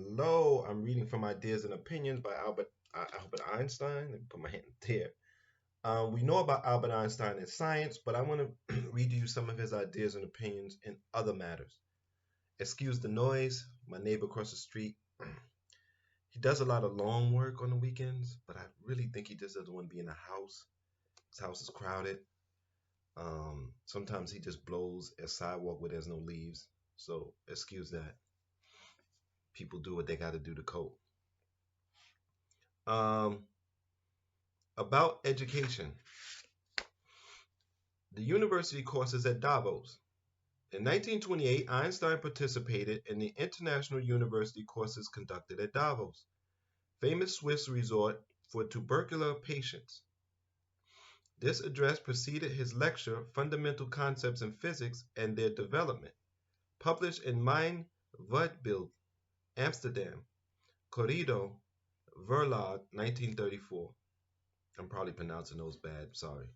Hello, I'm reading from Ideas and Opinions by Albert Einstein. Let me put my hand there. We know about Albert Einstein in science, but I want to read to you some of his ideas and opinions in other matters. Excuse the noise, my neighbor across the street. He does a lot of lawn work on the weekends, but I really think he just doesn't want to be in the house. His house is crowded. Sometimes he just blows a sidewalk where there's no leaves. So excuse that. People do what they got to do to cope. Um, about education. The university courses at Davos. In 1928, Einstein participated in the international university courses conducted at Davos, famous Swiss resort for tubercular patients. This address preceded his lecture, Fundamental Concepts in Physics and Their Development, published in Mein Weltbild, Amsterdam, Corrido Verlag, 1934. I'm probably pronouncing those bad, sorry.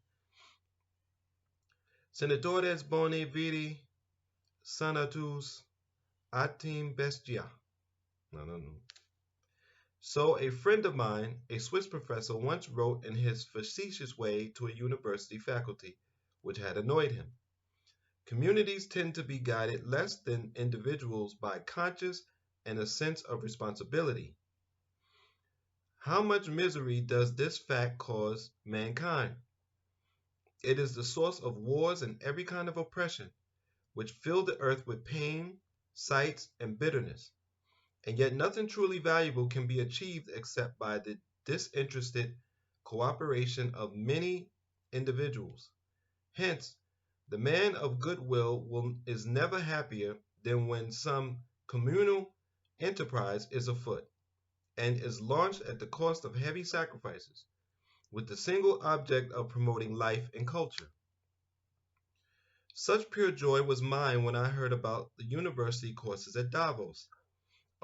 Senatores boni viri sanatus atim bestia. No. So a friend of mine, a Swiss professor, once wrote in his facetious way to a university faculty, which had annoyed him. Communities tend to be guided less than individuals by conscience and a sense of responsibility. How much misery does this fact cause mankind? It is the source of wars and every kind of oppression, which fill the earth with pain, sights, and bitterness. And yet nothing truly valuable can be achieved except by the disinterested cooperation of many individuals. Hence, the man of goodwill is never happier than when some communal enterprise is afoot and is launched at the cost of heavy sacrifices, with the single object of promoting life and culture. Such pure joy was mine when I heard about the university courses at Davos.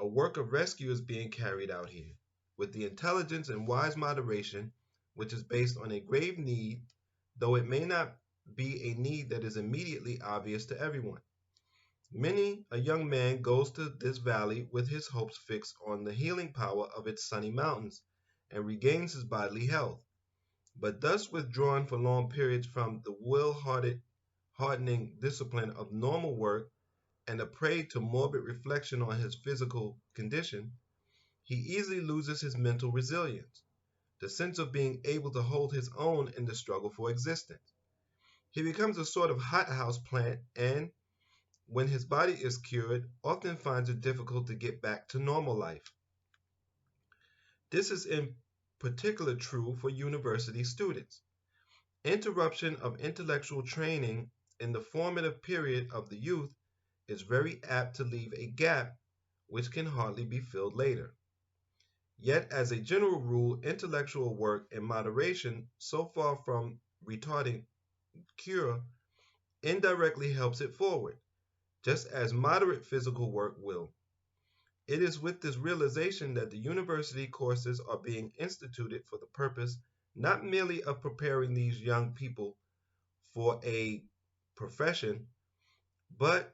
A work of rescue is being carried out here, with the intelligence and wise moderation which is based on a grave need, though it may not be a need that is immediately obvious to everyone. Many a young man goes to this valley with his hopes fixed on the healing power of its sunny mountains and regains his bodily health, but thus withdrawn for long periods from the hardening discipline of normal work and a prey to morbid reflection on his physical condition, he easily loses his mental resilience, the sense of being able to hold his own in the struggle for existence. He becomes a sort of hothouse plant and, when his body is cured, often finds it difficult to get back to normal life. This is in particular true for university students. Interruption of intellectual training in the formative period of the youth is very apt to leave a gap which can hardly be filled later. Yet, as a general rule, intellectual work in moderation, so far from retarding cure, indirectly helps it forward, just as moderate physical work will. It is with this realization that the university courses are being instituted for the purpose not merely of preparing these young people for a profession, but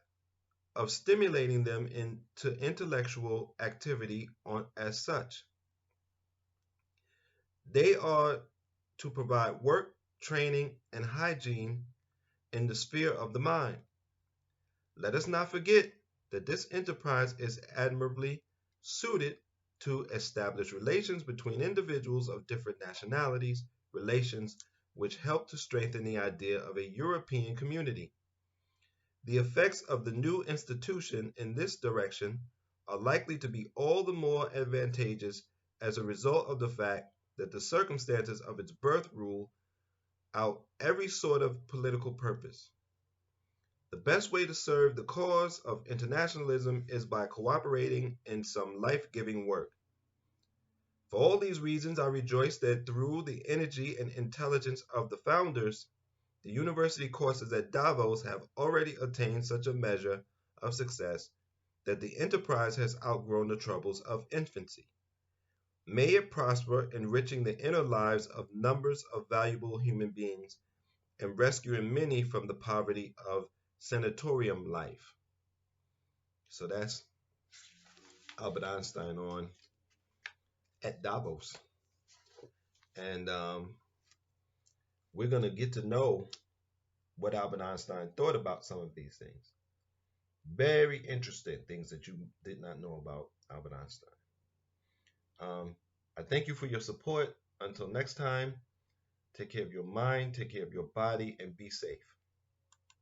of stimulating them into intellectual activity as such. They are to provide work, training, and hygiene in the sphere of the mind. Let us not forget that this enterprise is admirably suited to establish relations between individuals of different nationalities, relations which help to strengthen the idea of a European community. The effects of the new institution in this direction are likely to be all the more advantageous as a result of the fact that the circumstances of its birth rule out every sort of political purpose. The best way to serve the cause of internationalism is by cooperating in some life-giving work. For all these reasons, I rejoice that through the energy and intelligence of the founders, the university courses at Davos have already attained such a measure of success that the enterprise has outgrown the troubles of infancy. May it prosper, enriching the inner lives of numbers of valuable human beings and rescuing many from the poverty of sanatorium life. So that's Albert Einstein on at Davos, and we're gonna get to know what Albert Einstein thought about some of these things. Very interesting things that you did not know about Albert Einstein. I thank you for your support. Until next time, take care of your mind, take care of your body, and be safe.